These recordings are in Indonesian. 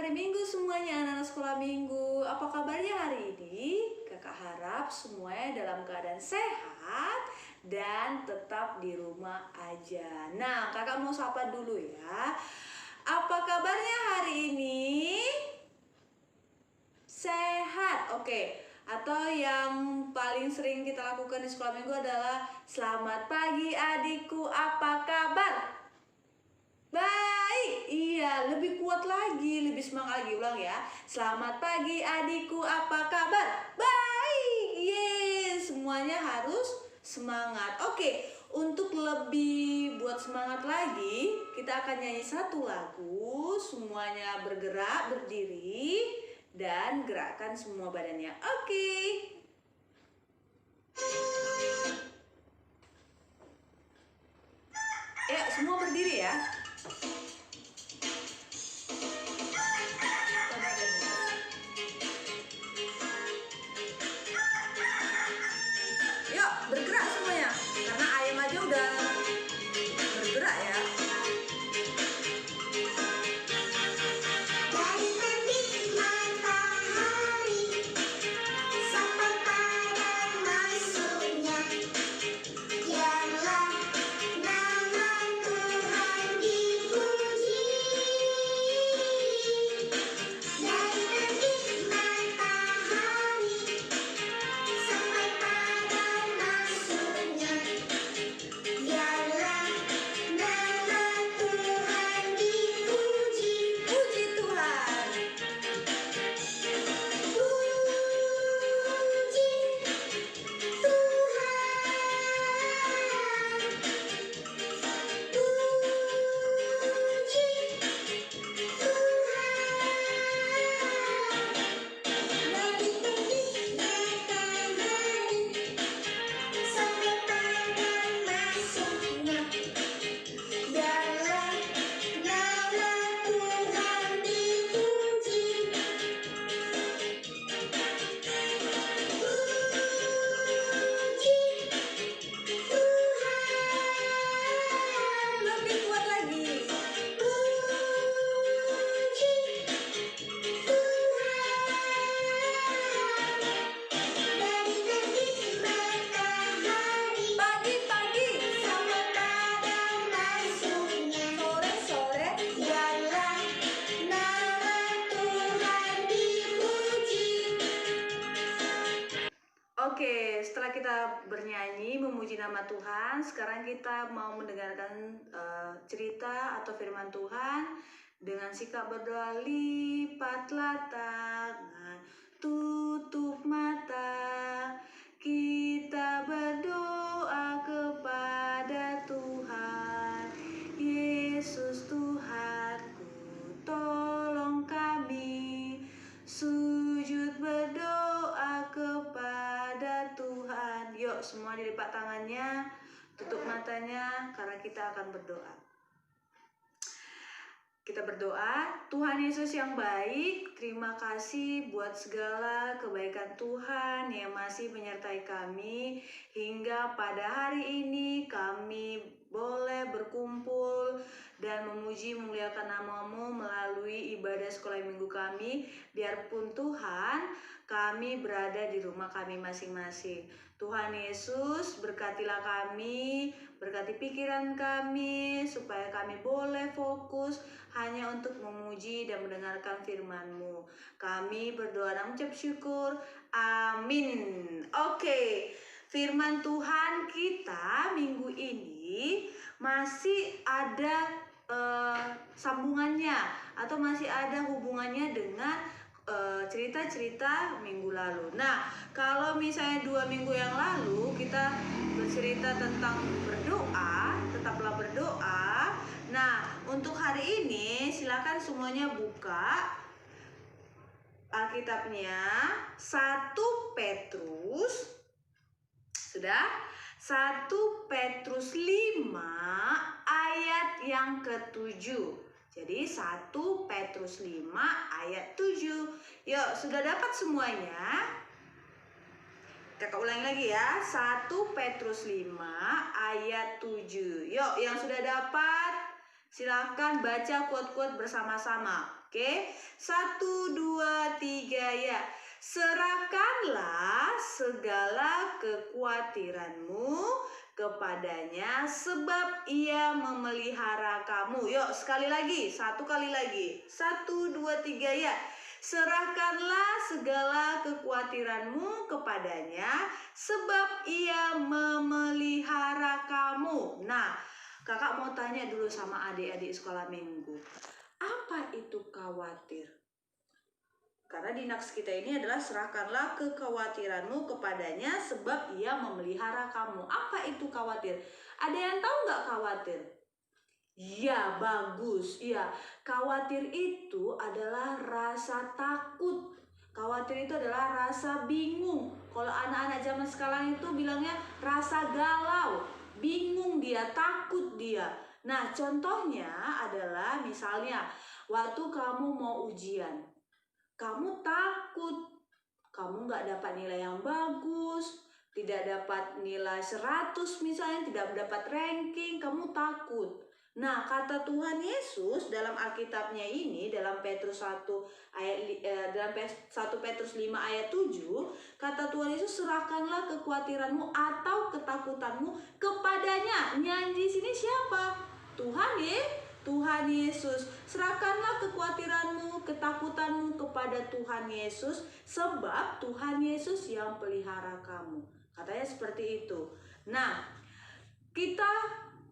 hari Minggu semuanya, anak-anak sekolah minggu. Apa kabarnya hari ini? Kakak harap semuanya dalam keadaan sehat dan tetap di rumah aja. Nah, kakak mau sapa dulu ya. Apa kabarnya hari ini? Sehat, oke. Atau yang paling sering kita lakukan di sekolah minggu adalah selamat pagi adikku, apa kabar? Baik, iya, lebih kuat lagi, lebih semangat lagi. Ulang ya. Selamat pagi adikku, apa kabar? Baik, yes, semuanya harus semangat. Oke, untuk lebih buat semangat lagi, kita akan nyanyi satu lagu. Semuanya bergerak, berdiri, dan gerakkan semua badannya. Oke. Ya, semua berdiri ya. Yuk, bergerak semuanya. Karena ayam aja udah bergerak ya. Dari terbit matahari sampai pada masuknya, biarlah nama Tuhan dipuji. Dari terbit matahari sampai pada masuknya, biarlah nama Tuhan dipuji. Puji Tuhan. Dari terbit matahari sampai pada masuknya, biarlah nama Tuhan dipuji. Lebih kuat lagi. Dari terbit matahari Pagi-pagi, sampai pada masuknya, sore-sore. biarlah nama Tuhan dipuji. Oke, setelah kita bernyanyi memuji nama Tuhan, sekarang kita mau mendengarkan cerita atau firman Tuhan dengan sikap berdoa. Lipatlah tangan, tutup mata, kita berdoa kepada Tuhan. Yesus Tuhanku, tolong kami sujud berdoa kepada Tuhan. Yuk semua dilipat tangannya, tutup matanya karena kita akan berdoa. Kita berdoa. Tuhan Yesus yang baik, terima kasih buat segala kebaikan Tuhan yang masih menyertai kami hingga pada hari ini kami boleh berkumpul dan memuji memuliakan nama-Mu melalui ibadah sekolah minggu kami. Biarpun Tuhan, kami berada di rumah kami masing-masing. Tuhan Yesus, berkatilah kami, berkati pikiran kami, supaya kami boleh fokus hanya untuk memuji dan mendengarkan firman-Mu. Kami berdoa dan mengucap syukur. Amin. Oke, firman Tuhan kita minggu ini masih ada sambungannya atau masih ada hubungannya dengan cerita-cerita minggu lalu. Nah, kalau misalnya 2 minggu yang lalu kita bercerita tentang berdoa, tetaplah berdoa. Nah, untuk hari ini silakan semuanya buka Alkitabnya 1 Petrus. Sudah? 1 Petrus 5 ayat yang ke-7. Jadi 1 Petrus 5 ayat 7. Yuk, sudah dapat semuanya? Kakak ulangi lagi ya. 1 Petrus 5 ayat 7. Yuk, yang sudah dapat Silakan baca quote-quote bersama-sama. Oke, 1, 2, 3 ya. Serahkanlah segala kekhawatiranmu kepadanya sebab ia memelihara kamu. Yuk sekali lagi, satu kali lagi. 1, 2, 3 ya. Serahkanlah segala kekhawatiranmu kepadanya sebab ia memelihara kamu. Nah, kakak mau tanya dulu sama adik-adik sekolah minggu. Apa itu khawatir? Karena di naks kita ini adalah serahkanlah kekhawatiranmu kepadanya sebab ia memelihara kamu. Apa itu khawatir? Ada yang tahu nggak khawatir? Ya, bagus. Ya, khawatir itu adalah rasa takut. Khawatir itu adalah rasa bingung. Kalau anak-anak zaman sekarang itu bilangnya rasa galau. Bingung dia, takut dia. Nah, contohnya adalah misalnya waktu kamu mau ujian. Kamu takut, kamu nggak dapat nilai yang bagus, tidak dapat nilai 100 misalnya, tidak dapat ranking, kamu takut. Nah, kata Tuhan Yesus dalam Alkitabnya ini, dalam Petrus 1 Petrus 5 ayat 7, kata Tuhan Yesus, serahkanlah kekhawatiranmu atau ketakutanmu kepadanya. Nyanyi di sini siapa? Tuhan Yesus. Serahkanlah kekhawatiranmu, ketakutanmu kepada Tuhan Yesus, sebab Tuhan Yesus yang pelihara kamu. Katanya seperti itu. Nah, kita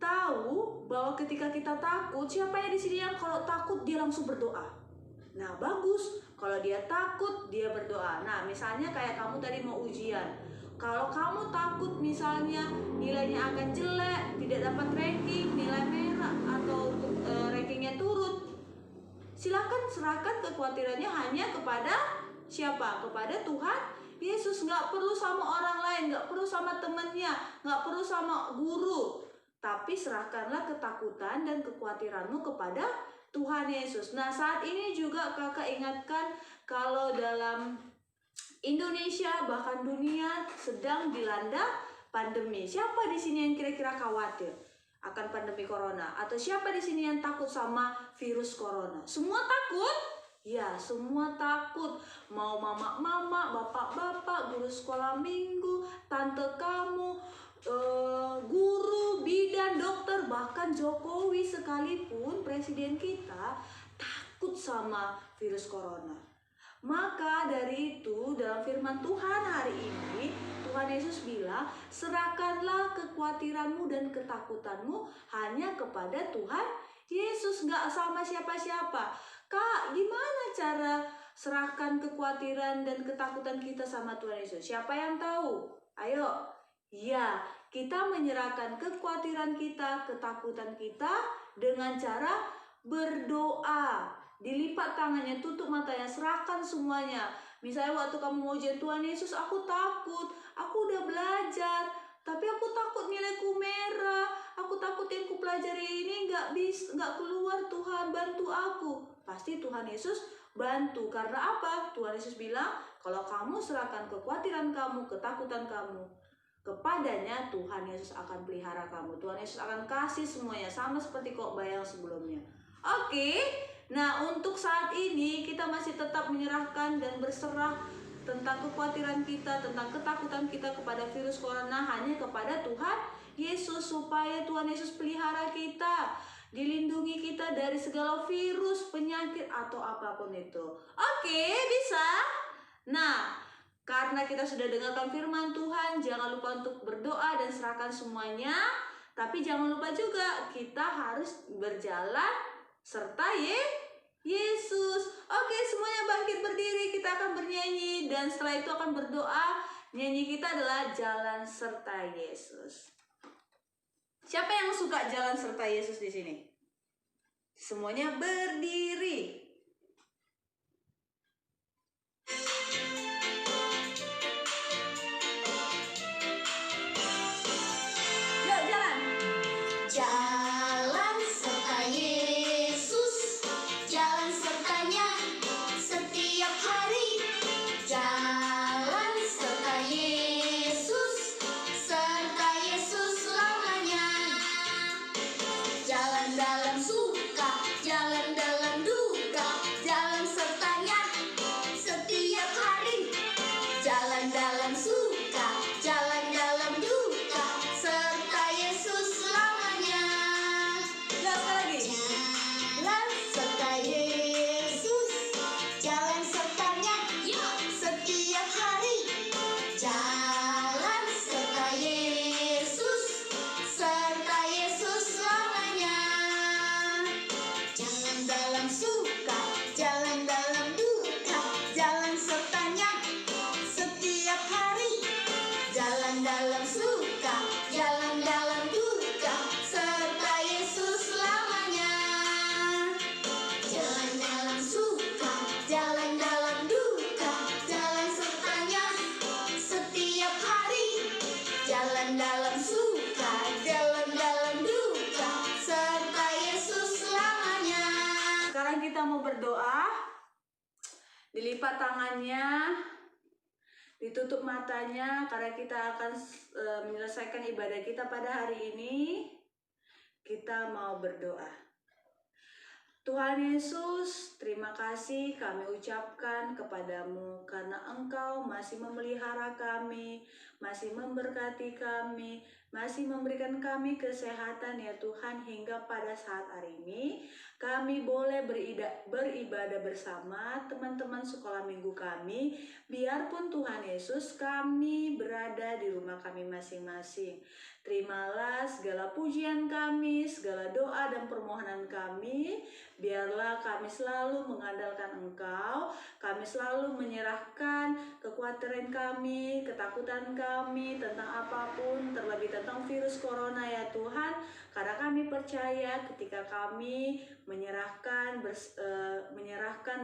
tahu bahwa ketika kita takut, siapa yang di sini yang kalau takut dia langsung berdoa? Nah, bagus. Kalau dia takut, dia berdoa. Nah, misalnya kayak kamu tadi mau ujian. Kalau kamu takut misalnya nilainya akan jelek, tidak dapat ranking, nilai merah atau rankingnya turun, silakan serahkan kekhawatirannya hanya kepada siapa? Kepada Tuhan Yesus. Nggak perlu sama orang lain, nggak perlu sama temannya, nggak perlu sama guru. Tapi serahkanlah ketakutan dan kekhawatiranmu kepada Tuhan Yesus. Nah, saat ini juga kakak ingatkan kalau dalam Indonesia bahkan dunia sedang dilanda pandemi. Siapa di sini yang kira-kira khawatir akan pandemi corona? Atau siapa di sini yang takut sama virus corona? Semua takut? Ya, semua takut. Mau mama-mama, bapak-bapak, guru sekolah minggu, tante kamu, guru, bidan, dokter, bahkan Jokowi sekalipun, presiden kita, takut sama virus corona. Maka dari itu dalam firman Tuhan hari ini, Tuhan Yesus bilang, serahkanlah kekhawatiranmu dan ketakutanmu hanya kepada Tuhan Yesus, nggak sama siapa-siapa. Kak, gimana cara serahkan kekhawatiran dan ketakutan kita sama Tuhan Yesus? Siapa yang tahu? Ayo. Ya, kita menyerahkan kekhawatiran kita, ketakutan kita dengan cara berdoa. Dilipat tangannya, tutup matanya, serahkan semuanya. Misalnya waktu kamu mau ujian, Tuhan Yesus, aku takut, aku udah belajar, tapi aku takut nilaiku merah, aku takut yang kupelajari ini nggak keluar. Tuhan, bantu aku. Pasti Tuhan Yesus bantu. Karena apa? Tuhan Yesus bilang, kalau kamu serahkan kekhawatiran kamu, ketakutan kamu kepadanya, Tuhan Yesus akan pelihara kamu. Tuhan Yesus akan kasih semuanya, sama seperti khotbah yang sebelumnya. Oke. Nah, untuk saat ini kita masih tetap menyerahkan dan berserah tentang kekhawatiran kita, tentang ketakutan kita kepada virus corona hanya kepada Tuhan Yesus, supaya Tuhan Yesus pelihara kita, dilindungi kita dari segala virus, penyakit atau apapun itu. Oke, bisa? Nah, karena kita sudah dengarkan firman Tuhan, jangan lupa untuk berdoa dan serahkan semuanya. Tapi jangan lupa juga kita harus berjalan serta Yesus. Oke, semuanya bangkit berdiri, kita akan bernyanyi dan setelah itu akan berdoa. Nyanyi kita adalah Jalan Serta Yesus. Siapa yang suka jalan serta Yesus di sini? Semuanya berdiri. Yuk jalan. Jalan serta Yesus, jalan sertanya setiap hari. Jalan serta Yesus selamanya. Jalan dalam suka dalam suka, jalan dalam duka, jalan sertanya setiap hari. Jalan dalam suka, jalan dalam duka, serta Yesus selamanya. Jalan dalam suka, jalan dalam duka, jalan sertanya setiap hari. Jalan dalam suka, jalan dalam duka, serta Yesus selamanya. Sekarang kita mau berdoa. Dilipat tangannya, ditutup matanya, karena kita akan menyelesaikan ibadah kita pada hari ini. Kita mau berdoa. Tuhan Yesus, terima kasih kami ucapkan kepadamu karena Engkau masih memelihara kami, masih memberkati kami, masih memberikan kami kesehatan ya Tuhan, hingga pada saat hari ini kami boleh beribadah bersama teman-teman sekolah minggu kami. Biarpun Tuhan Yesus kami berada di rumah kami masing-masing. Terimalah segala pujian kami, segala doa dan permohonan kami. Biarlah kami selalu mengandalkan Engkau, kami selalu menyerahkan kekhawatiran kami, ketakutan kami tentang apapun, terlebih tentang virus corona ya Tuhan. Karena kami percaya ketika kami menyerahkan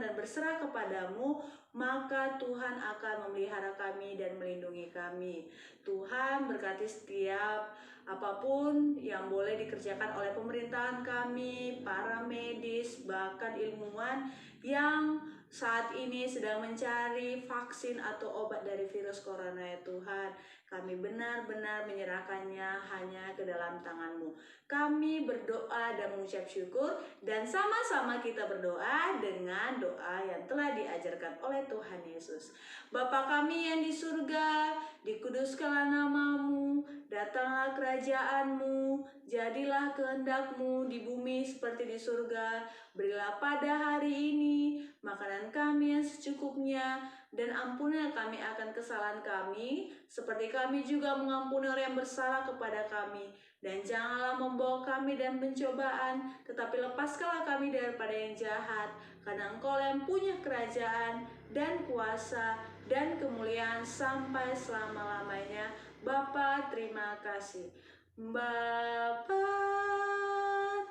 dan berserah kepadamu, maka Tuhan akan memelihara kami dan melindungi kami. Tuhan berkati setiap apapun yang boleh dikerjakan oleh pemerintahan kami, para medis, bahkan ilmuwan yang saat ini sedang mencari vaksin atau obat dari virus corona ya Tuhan. Kami benar-benar menyerahkannya hanya ke dalam tangan-Mu. Kami berdoa dan mengucap syukur, dan sama-sama kita berdoa dengan doa yang telah diajarkan oleh Tuhan Yesus. Bapa kami yang di surga, dikuduskanlah nama-Mu, datanglah kerajaan-Mu, jadilah kehendak-Mu di bumi seperti di surga. Berilah pada hari ini makanan kami yang secukupnya, dan ampunilah kami akan kesalahan kami, seperti kami juga mengampuni orang yang bersalah kepada kami. Dan janganlah membawa kami dalam pencobaan, tetapi lepaskanlah kami daripada yang jahat, karena Engkau yang punya kerajaan dan kuasa dan kemuliaan sampai selama-lamanya. Bapa, terima kasih. Bapa,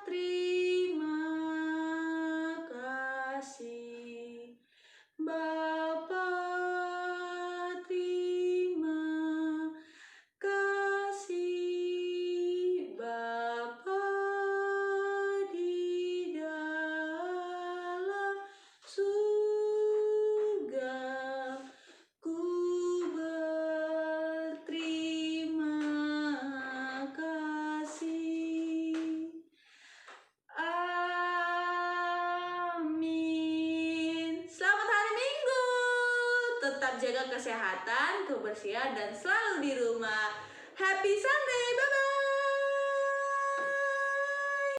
terima kasih. Bapa, terima kasih. Bapa di dalam surga, ku berterima kasih. Amin. Selamat hari Minggu. Tetap jaga kesehatan, kebersihan, dan selalu di rumah. Happy Sunday.